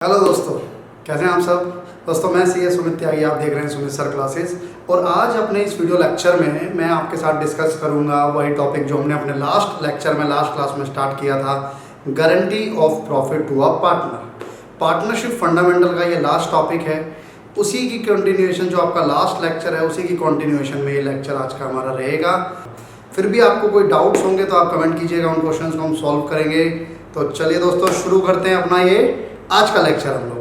Hello दोस्तों, कैसे हैं आप सब। दोस्तों मैं सी सुमित त्यागी, आप देख रहे हैं सुमित सर क्लासेस। और आज अपने इस वीडियो लेक्चर में मैं आपके साथ डिस्कस करूंगा वही टॉपिक जो हमने अपने लास्ट लेक्चर में लास्ट क्लास में स्टार्ट किया था, guarantee of profit to a partner. Partnership fundamental का ये लास्ट टॉपिक है। उसी की कंटिन्यूएशन, जो आपका लास्ट लेक्चर है उसी की कंटिन्यूएशन में ये लेक्चर आज का हमारा रहेगा। फिर भी आपको कोई डाउट्स होंगे तो आप कमेंट कीजिएगा, उन क्वेश्चंस को हम सॉल्व करेंगे। तो चलिए दोस्तों शुरू करते हैं अपना ये आज का लेक्चर हम लोग।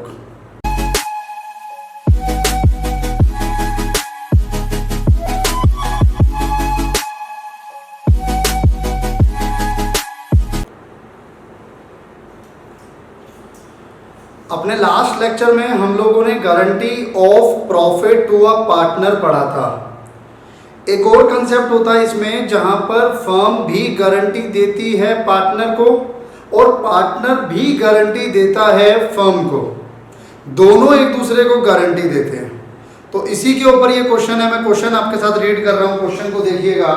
अपने लास्ट लेक्चर में हम लोगों ने guarantee of profit to a partner पढ़ा था। एक और कंसेप्ट होता है इसमें, जहां पर फर्म भी गारंटी देती है पार्टनर को और पार्टनर भी गारंटी देता है फर्म को। दोनों एक दूसरे को गारंटी देते हैं। तो इसी के ऊपर ये क्वेश्चन है। मैं क्वेश्चन आपके साथ रीड कर रहा हूं, क्वेश्चन को देखिएगा।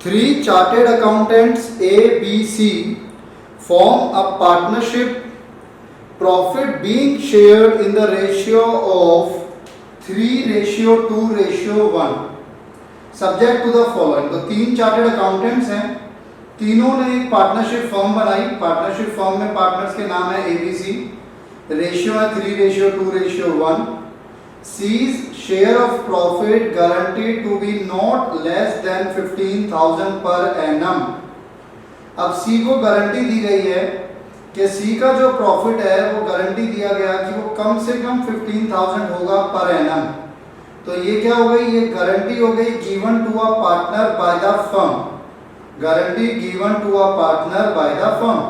3 chartered accountants ABC form a partnership, profit being shared in the ratio of 3:2:1 subject to the following। तो 3 चार्टेड अकाउंटेंट्स हैं, तीनों ने एक पार्टनरशिप फर्म बनाई। पार्टनरशिप फर्म में पार्टनर्स के नाम है ABC, रेशियो है 3:2:1। C's share of profit guaranteed to be not less than 15,000 per annum। अब C को गारंटी दी गई है कि सी का जो प्रॉफिट है वो गारंटी दिया गया कि वो कम से कम 15,000 होगा पर एनम। तो ये क्या हो गई, ये गारंटी हो गई given to a partner by the firm. Guarantee given to a partner by the firm.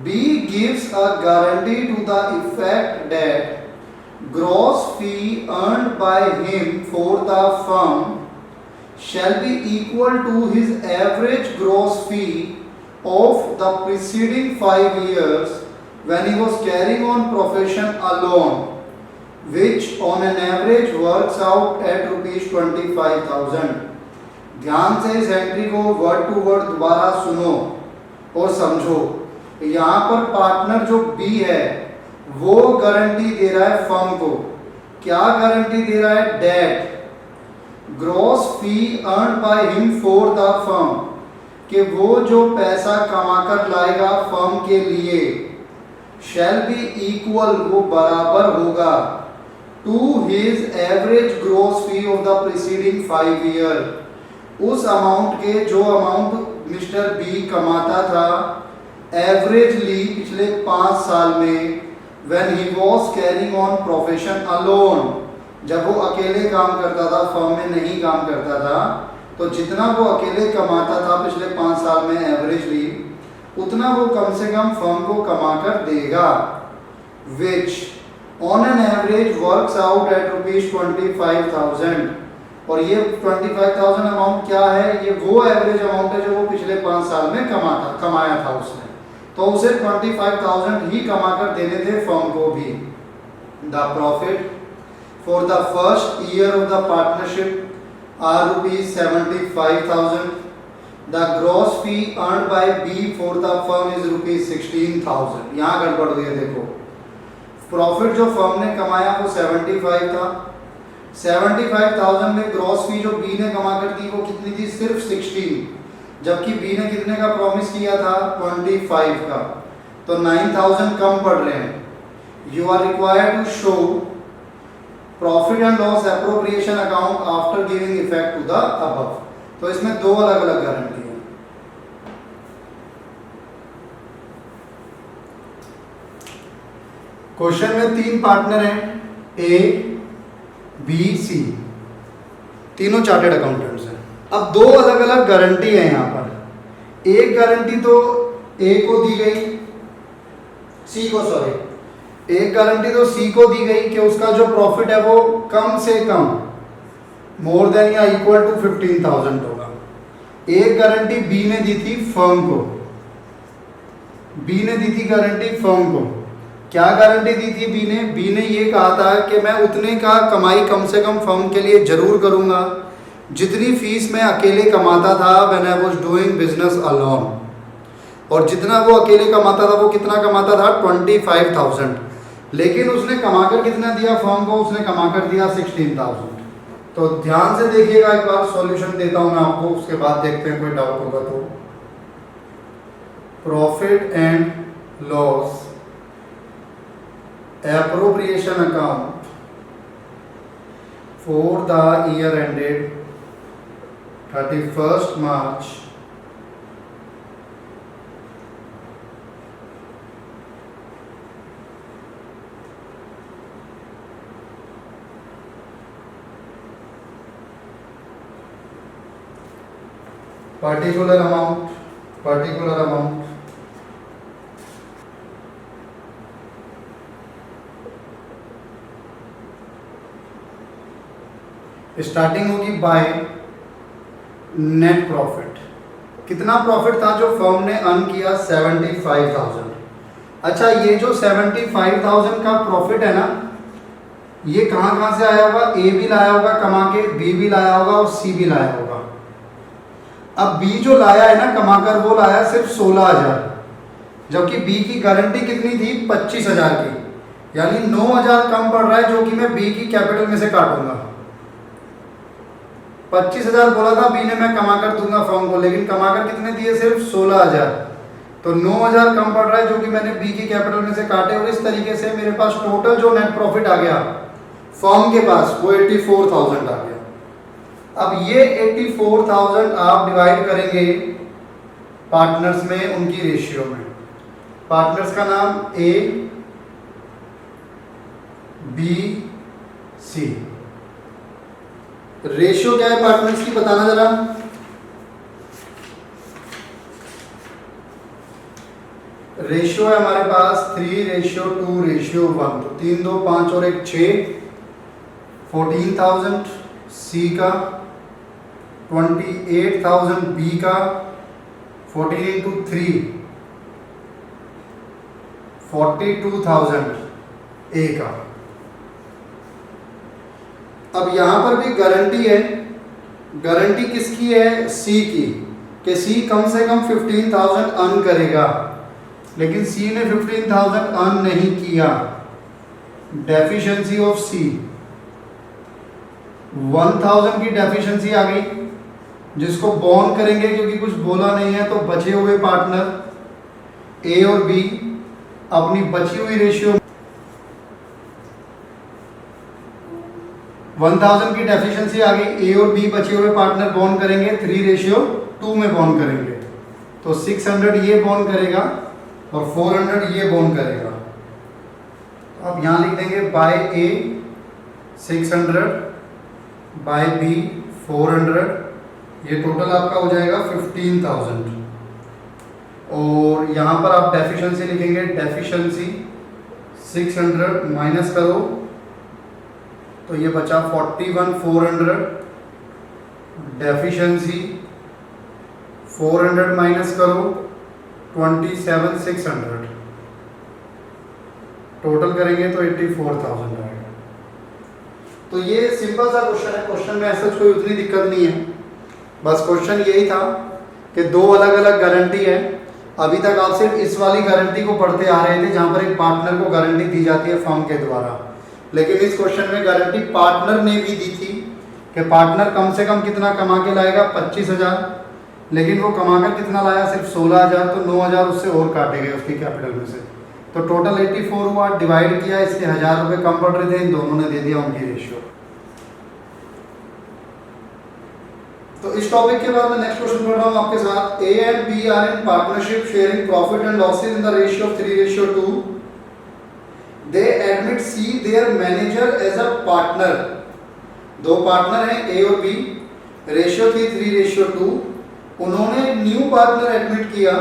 B gives a guarantee to the effect that gross fee earned by him for the firm shall be equal to his average gross fee of the preceding 5 years when he was carrying on profession alone, which on an average works out at rupees 25,000। ध्यान से इस entry को word to word दोबारा सुनो और समझो। यहाँ पर पार्टनर जो बी है वो गारंटी दे रहा है फर्म को। क्या गारंटी दे रहा है? That gross fee earned by him for the firm, कि वो जो पैसा कमाकर लाएगा फर्म के लिए, शैल बी इक्वल, वो बराबर होगा, to his average gross fee of the preceding 5 year, उस अमाउंट के जो अमाउंट मिस्टर बी कमाता था एवरेजली पिछले 5 साल में, when he was carrying on profession alone, जब वो अकेले काम करता था, फर्म में नहीं काम करता था। तो जितना वो अकेले कमाता था पिछले 5 साल में एवरेजली, उतना वो कम से कम फर्म को कमाकर देगा। Which on an average works out at rupees 25,000। और ये 25,000 अमाउंट क्या है? ये वो एवरेज अमाउंट है जो वो पिछले 5 साल में कमाया था उसने। तो उसे 25,000 ही कमाकर देने थे फर्म को भी। The profit for the first year of the partnership are rupees 75,000। The gross fee earned by B for the firm is rupees 16,000। यहाँ गड़बड़ हुई है, देखो। प्रॉफिट जो फर्म ने कमाया वो 75 था। 75,000 में ग्रॉस फी जो बी ने कमा कर दी वो कितनी थी? सिर्फ 16, जबकि बी ने कितने का प्रॉमिस किया था? 25 का। तो 9,000 कम पड़ रहे हैं। You are required to show profit and loss appropriation account after giving effect to the above. तो इसमें 2 अलग अलग गारंटी है। क्वेश्चन में 3 पार्टनर हैं, ए बी सी, तीनों चार्टेड अकाउंटेंट्स हैं। अब 2 अलग अलग गारंटी है यहाँ पर। एक गारंटी तो ए को दी गई, एक गारंटी तो सी को दी गई कि उसका जो प्रॉफिट है वो कम से कम मोर देन या इक्वल टू 15,000 होगा। एक गारंटी बी ने दी थी फर्म को। बी ने दी थी गारंटी फर्म को। क्या गारंटी दी थी बी ने? बी ने ये कहा था कि मैं उतने का कमाई कम से कम फर्म के लिए जरूर करूंगा जितनी फीस मैं अकेले कमाता था when I was doing business alone. और जितना वो अकेले कमाता था वो कितना कमाता था 25,000, लेकिन उसने कमाकर कितना दिया फर्म को, उसने कमाकर दिया 16,000। तो ध्यान से देखिएगा, एक बार सॉल्यूशन देता हूं मैं आपको, उसके बाद देखते हैं कोई डाउट होगा तो। Profit and loss appropriation account for the year ended 31st March 2022। particular amount starting होगी बाय नेट प्रॉफिट। कितना प्रॉफिट था जो फर्म ने अर्न किया, 75,000। अच्छा, ये जो 75,000 का प्रॉफिट है ना, ये कहाँ से आया होगा? ए भी लाया होगा कमा के, बी भी लाया होगा और सी भी लाया होगा। अब बी जो लाया है ना कमाकर, वो लाया सिर्फ 16,000, जबकि बी की गारंटी कितनी थी? 25,000 की, यानी 9,000 कम पड़ रहा है, जो कि मैं बी की कैपिटल में से काटूंगा। 25,000 बोला था बी ने मैं कमाकर दूंगा फर्म को, लेकिन कमाकर कितने दिए? सिर्फ 16,000। तो 9,000 कम पड़ रहा है, जो कि मैंने बी की कैपिटल में से काटे, और इस तरीके से मेरे पास टोटल जो नेट प्रॉफिट आ गया फर्म के पास, वो 84,000 आ गया। अब ये 84,000 आप डिवाइड करेंगे पार्टनर्स में, उनकी रेशियो में। पार्टनर्स का नाम ए, बी, सी। रेशियो क्या है पार्टनर्स की, बताना जरा। रेशियो है हमारे पास 3:2:1, तो 3, 2, 5 और 1 6, 14,000 सी का, 28,000 बी का, 14 into 3 42,000 ए का। अब यहां पर भी गारंटी है, गारंटी किसकी है? सी की, कि सी कम से कम 15,000 अर्न करेगा, लेकिन सी ने 15,000 अर्न नहीं किया। डेफिशिएंसी ऑफ सी 1,000 की डेफिशिएंसी आ गई, जिसको बॉन्ड करेंगे, क्योंकि कुछ बोला नहीं है। तो बचे हुए पार्टनर ए और बी अपनी बची हुई रेशियो 1000 की डेफिशिएंसी आ गई, ए और बी बचे हुए पार्टनर बॉन्ड करेंगे 3:2 में बॉन्ड करेंगे। तो 600 ये बॉन्ड करेगा और 400 ये बॉन्ड करेगा। अब यहां लिख देंगे बाय ए 600 बाय बी 400, ये टोटल आपका हो जाएगा 15,000। और यहां पर आप डेफिशिएंसी लिखेंगे, डेफिशिएंसी 600 माइनस करो तो ये बचा 41,400, डेफिशिएंसी 400 माइनस करो 27,600, टोटल करेंगे तो 84,000 आएगा। तो ये सिंपल सा क्वेश्चन है, क्वेश्चन में ऐसा कोई उतनी दिक्कत नहीं है। बस क्वेश्चन यही था कि दो अलग अलग गारंटी है। अभी तक आप सिर्फ इस वाली गारंटी को पढ़ते आ रहे थे, जहां पर एक पार्टनर को गारंटी दी जाती है फर्म के द्वारा, लेकिन इस क्वेश्चन में गारंटी पार्टनर ने भी दी थी कि पार्टनर कम से कम कितना कमा के लाएगा, 25,000, लेकिन वो कमाकर कितना लाया, सिर्फ 16,000। तो 9,000 उससे और काटे गए उसकी कैपिटल में से, तो टोटल 84 हुआ। डिवाइड किया, इसके 1,000 रुपये कम पड़ रहे थे, इन दोनों ने दे दिया उनकी रेशियो। तो इस टॉपिक के बाद मैं नेक्स्ट क्वेश्चन पढ़ रहा हूँ आपके साथ। A and B are in partnership sharing profit and losses in the ratio of 3:2। They admit C their manager as a partner. दो पार्टनर हैं ए और बी, रेशियो थी 3:2। उन्होंने न्यू पार्टनर एडमिट किया।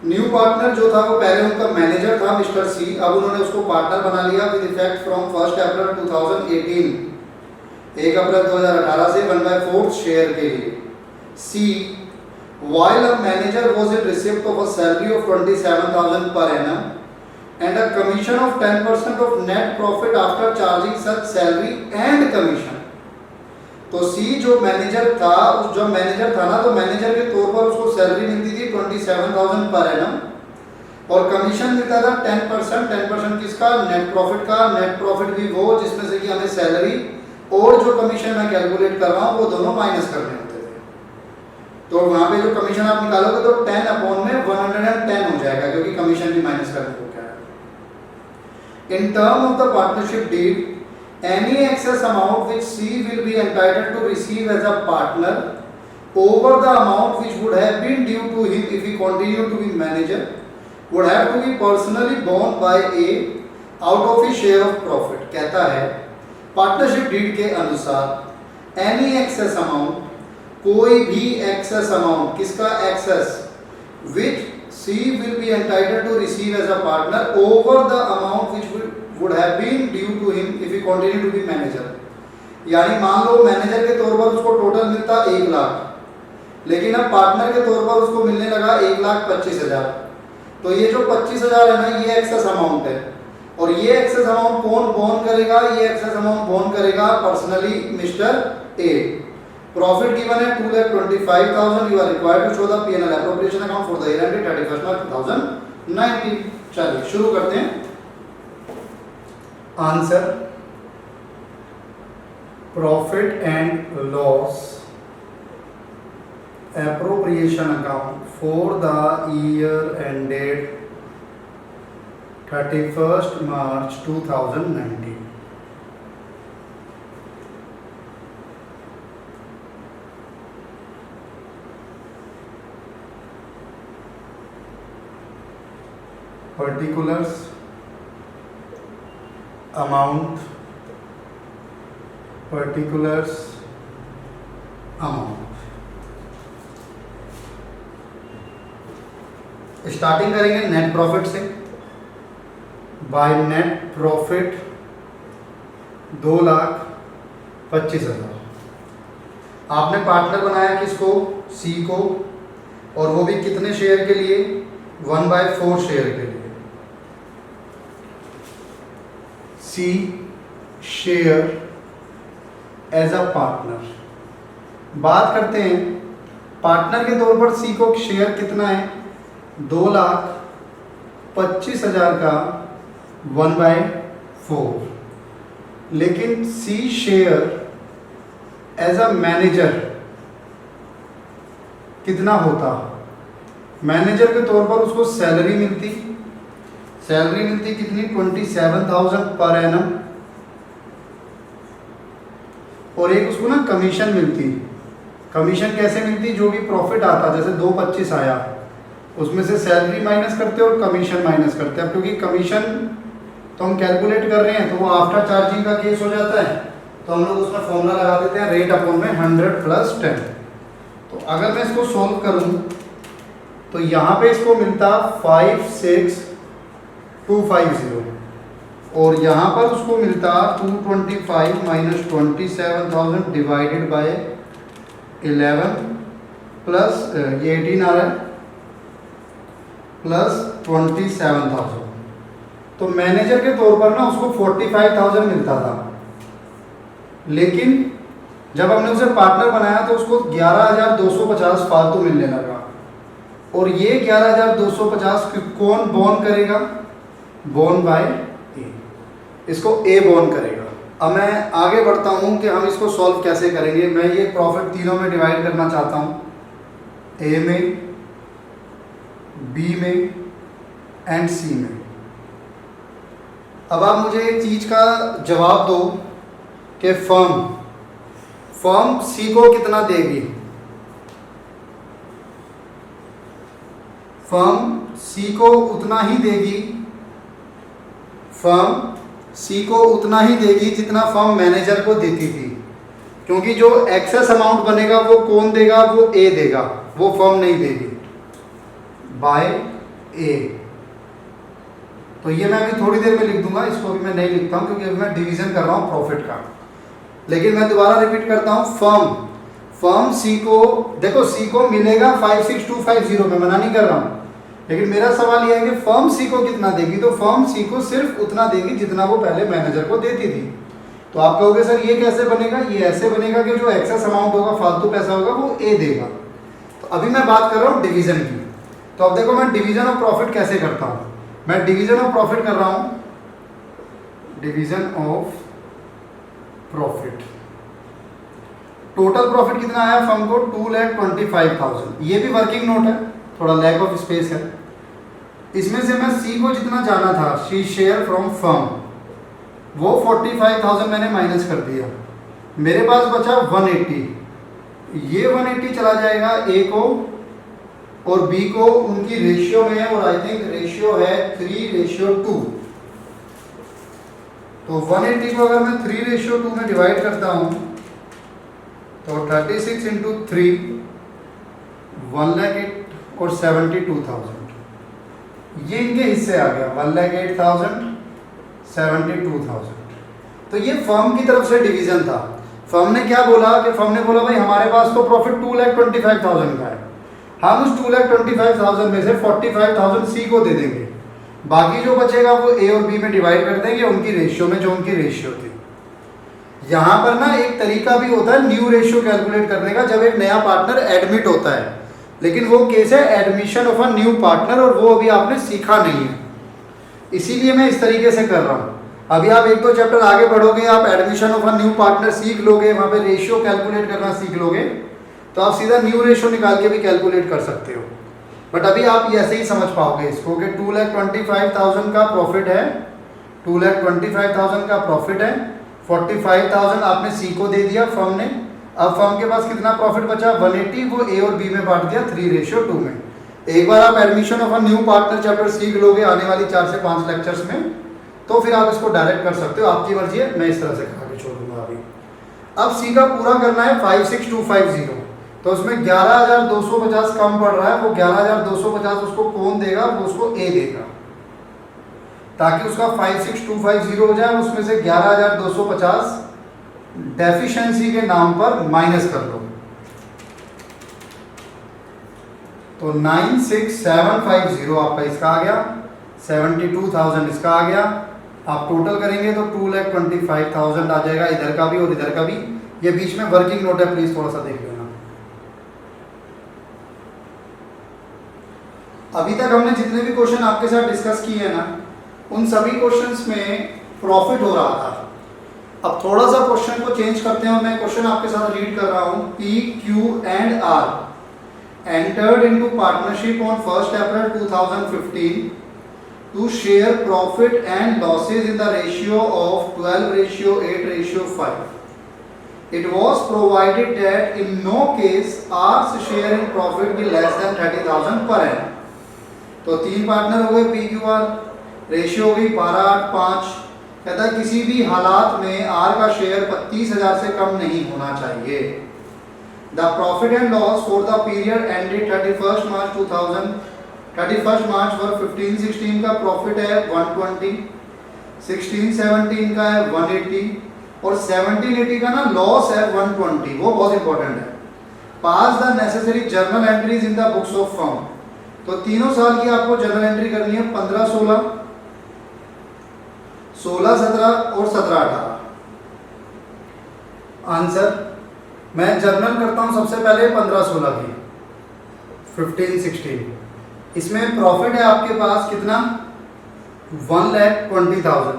न्यू पार्टनर जो था वो पहले उनका मैनेजर था मिस्टर सी, अब उन्होंने उसको पार्टनर बना लिया विद इफेक्ट फ्रॉम 1 अप्रैल 2018, 1 अप्रैल 2018 से 1/4 शेयर के लिए। सी while a manager was in receipt of a salary of 27,000 per annum and a commission of 10% of net profit after charging such salary and commission। तो सी जो मैनेजर था, उस जो मैनेजर था ना, तो मैनेजर के तौर पर उसको सैलरी मिलती थी 27,000 पर एनम और कमीशन मिलता था 10%। 10% किसका? नेट प्रॉफिट का। नेट प्रॉफिट भी वो जिसमें से कि हमें सैलरी और जो कमीशन मैं कैलकुलेट कर रहा हूँ वो दोनों माइनस करने होते थे। तो वहाँ पे जो कमीशन आप निकालोगे तो 10 अपॉन में 110 हो जाएगा, क्योंकि कमीशन भी माइनस करने को क्या है। In term of the partnership deed, any excess amount which C will be entitled to receive as a partner over the amount which would have been due to him if he continued to be manager would have to be personally borne by A out of his share of profit। कहता है partnership deed के अनुसार any excess amount, कोई भी excess amount, किसका excess, which C will be entitled to receive as a partner over the amount which would have been due to him if he continued to be manager। यानी मान लो manager के तौर पर उसको total मिलता 1 लाख, लेकिन अब पार्टनर के तौर पर उसको मिलने लगा 1,25,000। तो ये जो 25,000 है ना, ये एक्सेस अमाउंट है, और ये एक्सेस अमाउंट कौन बोन करेगा? ये एक्सेस अमाउंट बोन करेगा personally mister A. Profit given है 2,25,000। You are required to show the P&L appropriation account for the year ended 31 March 2019। चलिए शुरू करते हैं। Answer, profit and loss appropriation account for the year ended 31 March 2019। Particulars, amount, particulars amount. Starting करेंगे net profit से। By net profit 2,25,000। आपने partner बनाया किसको? सी को, और वो भी कितने शेयर के लिए? 1/4 शेयर के लिए। C share as a partner. बात करते हैं पार्टनर के तौर पर सी को शेयर कितना है? 2,25,000 का 1/4। लेकिन C share as a manager कितना होता? मैनेजर के तौर पर उसको सैलरी मिलती कितनी? 27,000 पर एनम, और एक उसको ना कमीशन मिलती। कमीशन कैसे मिलती? जो भी प्रॉफिट आता, जैसे 2,25 आया, उसमें से सैलरी माइनस करते और कमीशन माइनस करते हैं। क्योंकि कमीशन तो हम कैलकुलेट कर रहे हैं तो वो आफ्टर चार्जिंग का केस हो जाता है, तो हम लोग उसमें फॉर्मूला लगा देते हैं रेट अपॉन में 100 + 10। तो अगर मैं इसको सॉल्व करूं तो यहाँ पे इसको मिलता 56,250, और यहाँ पर उसको मिलता 225 - 27,000 डिवाइडेड बाय 11 प्लस ये 18 आ रहा है प्लस 27,000। तो मैनेजर के तौर पर ना उसको 45,000 मिलता था, लेकिन जब हमने उसे पार्टनर बनाया तो उसको 11,250 फालतू मिलने लगा। और ये 11,250 कौन बोन करेगा? बोन बाय ए। इसको ए बोन करेगा। अब मैं आगे बढ़ता हूँ कि हम इसको सॉल्व कैसे करेंगे। मैं ये प्रॉफिट तीनों में डिवाइड करना चाहता हूँ, ए में, बी में एंड सी में। अब आप मुझे एक चीज़ का जवाब दो कि फर्म सी को कितना देगी? फर्म सी को उतना ही देगी, फर्म सी को उतना ही देगी जितना फर्म मैनेजर को देती थी, क्योंकि जो एक्सेस अमाउंट बनेगा वो कौन देगा? वो ए देगा, वो फर्म नहीं देगी, बाय ए। तो ये मैं अभी थोड़ी देर में लिख दूंगा, इसको भी मैं नहीं लिखता हूँ क्योंकि अभी मैं डिवीजन कर रहा हूँ प्रॉफिट का। लेकिन मैं दोबारा रिपीट करता हूँ, फर्म सी को, देखो सी को मिलेगा 56,250 में, मना नहीं कर रहा हूँ, लेकिन मेरा सवाल यह है कि फर्म सी को कितना देगी? तो फर्म सी को सिर्फ उतना देगी जितना वो पहले मैनेजर को देती थी। तो आप कहोगे सर ये कैसे बनेगा, ये ऐसे बनेगा कि जो एक्सेस अमाउंट होगा, फालतू पैसा होगा, वो ए देगा। तो अभी मैं बात कर रहा हूँ डिवीजन की। तो अब देखो मैं डिवीजन ऑफ प्रॉफिट कैसे करता हूँ। मैं डिवीजन ऑफ प्रॉफिट कर रहा हूँ, division of profit. Total profit कितना आया फर्म को, 2,25,000। ये भी वर्किंग नोट है, थोड़ा लैक ऑफ स्पेस है। इसमें से मैं सी को जितना जाना था, शी शेयर फ्रॉम फर्म, वो 45,000 मैंने माइनस कर दिया। मेरे पास बचा 180। ये 180 चला जाएगा ए को और बी को, उनकी रेशियो में है, और आई थिंक रेशियो है 3:2। तो 180 को अगर मैं 3:2 में डिवाइड करता हूं तो 36 इंटू 3, 1,08,000 और 72,000, ये इनके हिस्से आ गया, 1,08,000, 72,000। तो ये फर्म की तरफ से डिवीजन था। फर्म ने क्या बोला कि फर्म ने बोला भाई हमारे पास तो प्रॉफिट 2,25,000 का है, हम उस 2,25,000 में से 45,000 सी को दे देंगे, बाकी जो बचेगा वो ए और बी में डिवाइड कर देंगे उनकी रेशियो में, जो उनकी रेशियो थी। यहाँ पर ना एक तरीका भी होता है न्यू रेशियो कैलकुलेट करने का, जब एक नया पार्टनर एडमिट होता है, लेकिन वो केस है admission of a new partner, और वो अभी आपने सीखा नहीं है, इसीलिए मैं इस तरीके से कर रहा हूँ। अभी आप 1-2 चैप्टर आगे बढ़ोगे, आप admission of a new partner सीख लोगे, वहाँ पे रेशियो कैलकुलेट करना सीख लोगे, तो आप सीधा न्यू रेशियो निकाल के भी कैलकुलेट कर सकते हो। बट अभी आप ऐसे ही समझ पाओगे इसको कि 2,25,000 का प्रॉफिट है, 2,25,000 का प्रॉफिट है, 45,000 आपने सी को दे दिया फर्म ने। अब फर्म के पास कितना प्रॉफिट बचा, 180, वो ए और बी में बांट दिया 3:2 में। एक बार आप admission of a new partner chapter सीख लोगे आने वाली 4 से 5 लेक्चर्स में, तो फिर आप इसको डायरेक्ट कर सकते हो, आपकी मर्जी है, मैं इस तरह से कहा के छोड़ दूंगा। अभी अब सी का पूरा करना है 56,250, तो उसमें 11,250 कम पड़ रहा है, वो 11,250 उसको कौन देगा, वो उसको ए देगा, ताकि उसका 56,250 हो जाए। उसमें से 11,250 डेफिशिएंसी के नाम पर माइनस कर लो, तो 96,750 आपका इसका आ गया, 72,000 इसका आ गया। आप टोटल करेंगे तो 2,25,000 आ जाएगा, इधर का भी और इधर का भी। ये बीच में वर्किंग नोट है, प्लीज थोड़ा सा देख लेना। अभी तक हमने जितने भी क्वेश्चन आपके साथ डिस्कस किए हैं ना, उन सभी क्वेश्चंस में प्रॉफिट हो रहा था। अब थोड़ा सा क्वेश्चन को चेंज करते हैं, मैं क्वेश्चन आपके साथ रीड कर रहा हूं। P, Q and R entered into partnership on 1 April 2015 to share profit and losses in the ratio of 12:8:5. It was provided that in no case R's share in profit be less than 30,000 per annum. तो 3 partner हो गए P Q are, ratio हो गई 12:8:5। कहता है किसी भी हालात में आर का शेयर 35,000 से कम नहीं होना चाहिए। The profit and loss for the period ended 31 March for 15-16 का प्रॉफिट है 120, 16-17 का है 180 और 17-18 का ना लॉस है 120। वो बहुत इंपॉर्टेंट है। Pass the necessary journal entries in the books of firm. तो तीनों साल की आपको जर्नल एंट्री करनी है, 15-16, 16-17 और 17-18। आंसर मैं जर्नल करता हूं सबसे पहले 15-16 की, 15-16। इसमें प्रॉफिट है आपके पास कितना, 1,20,000।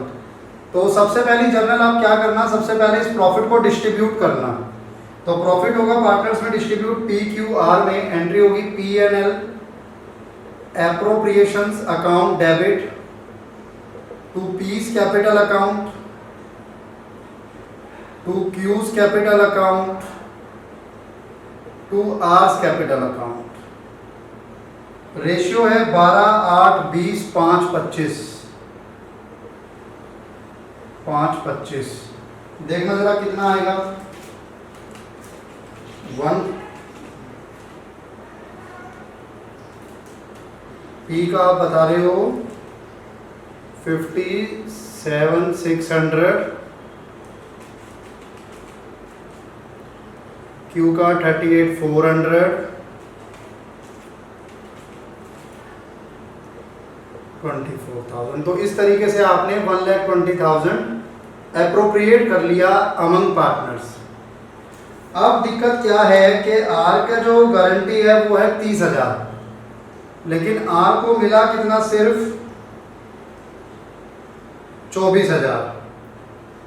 तो सबसे पहली जर्नल आप क्या करना, सबसे पहले इस प्रॉफिट को डिस्ट्रीब्यूट करना। तो प्रॉफिट होगा पार्टनर्स में डिस्ट्रीब्यूट, पी क्यू आर में एंट्री होगी P and L appropriations account debit to P's capital account to Q's capital account to R's capital account. Ratio है 12:8:20 5:25 5:25। देखना जरा कितना आएगा, 1 पी का आप बता रहे हो 57,600, क्यू का 38,400, 24,000। तो इस तरीके से आपने 1,20,000 एप्रोप्रिएट कर लिया अमंग पार्टनर्स। अब दिक्कत क्या है कि आर का जो गारंटी है वो है 30,000, लेकिन आर को मिला कितना, सिर्फ 24,000।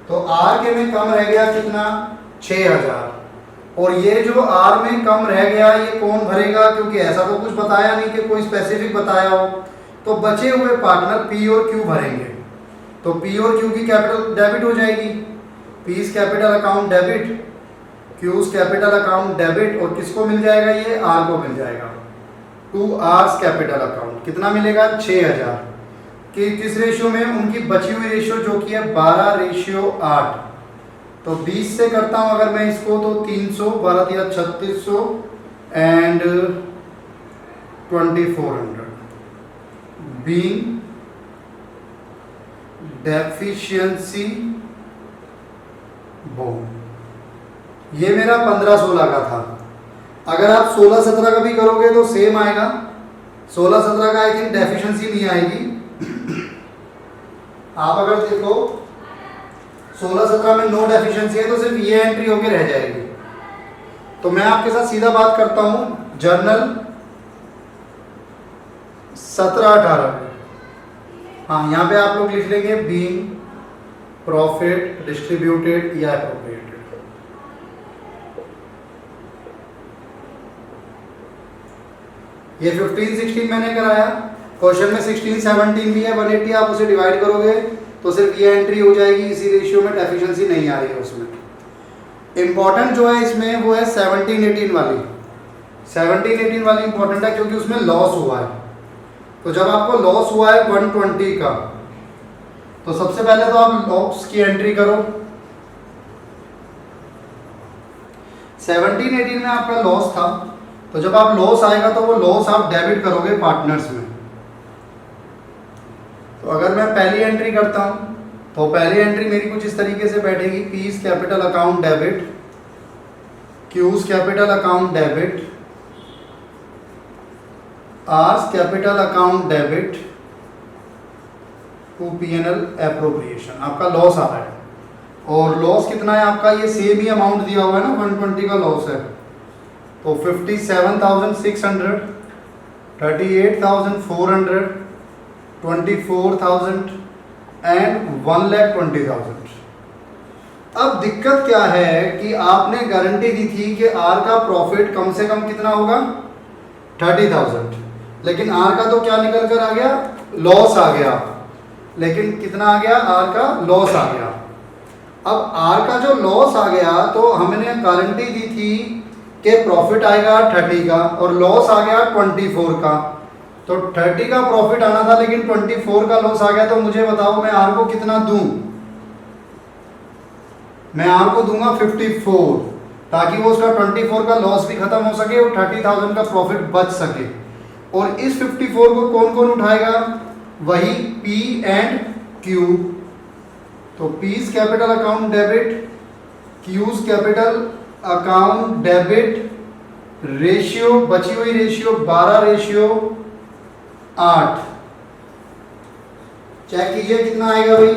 तो आर के में कम रह गया कितना, 6,000। और ये जो आर में कम रह गया ये कौन भरेगा, क्योंकि ऐसा तो कुछ बताया नहीं कि कोई स्पेसिफिक बताया हो। तो बचे हुए पार्टनर पी और क्यू भरेंगे। तो पी और क्यू की कैपिटल डेबिट हो जाएगी, P's capital account debit, Q's capital account debit, और किसको मिल जाएगा, ये आर को मिल जाएगा। टू आर्स कैपिटल अकाउंट कितना मिलेगा, 6,000। कि किस रेशियो में, उनकी बची हुई रेशियो जो कि है 12:8। तो 20 से करता हूं अगर मैं इसको, तो 300, 12 या 3600 एंड 2400 बीइंग डेफिशिएंसी बोन। ये मेरा 15-16 का था। अगर आप 16-17 का भी करोगे तो सेम आएगा। 16-17 का आई थिंक डेफिशिएंसी नहीं आएगी। आप अगर देखो 16-17 में नो डेफिशिएंसी है तो सिर्फ ये एंट्री होके रह जाएगी। तो मैं आपके साथ सीधा बात करता हूं, जर्नल 17-18। हाँ, यहाँ पे आप लोग लिख लेंगे बीइंग प्रॉफिट डिस्ट्रीब्यूटेड या एप्रोप्रिएटेड। ये 15-16 मैंने कराया। क्वेश्चन में 16-17 भी है, 180 आप उसे डिवाइड करोगे तो सिर्फ ये एंट्री हो जाएगी। इसी रेशियो में डेफिशिएंसी नहीं आ रही है उसमें। इंपॉर्टेंट जो है इसमें वो है 17-18 वाली। 17-18 वाली इंपॉर्टेंट है क्योंकि उसमें लॉस हुआ है। तो जब आपको लॉस हुआ है 120 का, तो सबसे पहले तो आप लॉस की एंट्री करो। 17-18 में आपका लॉस था, तो जब आप लॉस आएगा तो वो लॉस आप डेबिट करोगे पार्टनर्स में। तो अगर मैं पहली एंट्री करता हूं तो पहली एंट्री मेरी कुछ इस तरीके से बैठेगी, P's capital account debit, Q's capital account debit, R's capital account debit to PNL appropriation. आपका लॉस आ रहा है और लॉस कितना है आपका, ये सेम ही अमाउंट दिया हुआ है ना, 120 का लॉस है। तो 57,600, 38,400, 24,000 एंड 1,20,000। अब दिक्कत क्या है कि आपने गारंटी दी थी कि आर का प्रॉफिट कम से कम कितना होगा, 30,000, लेकिन आर का तो क्या निकल कर आ गया, लॉस आ गया। लेकिन कितना आ गया, आर का लॉस आ गया। अब आर का जो लॉस आ गया तो हमने गारंटी दी थी कि प्रॉफिट आएगा 30 का और लॉस आ गया 24 का। तो 30 का प्रॉफिट आना था लेकिन 24 का लॉस आ गया। तो मुझे बताओ मैं आर को कितना दूं, मैं आर को दूंगा 54, ताकि वो उसका 24 का लॉस भी खत्म हो सके और 30,000 का प्रॉफिट बच सके। और इस 54 को कौन कौन उठाएगा, वही पी एंड क्यू। तो P's capital account debit, Q's capital account debit, ratio बची हुई रेशियो 12:8। चेक कीजिए कितना आएगा भाई,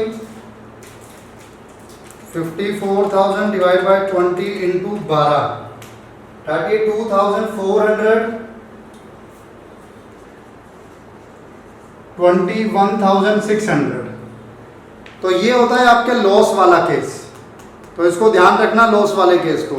54,000 डिवाइड बाय 20 इंटू 12, 32,400, 21,600। तो ये होता है आपके लॉस वाला केस। तो इसको ध्यान रखना, लॉस वाले केस को।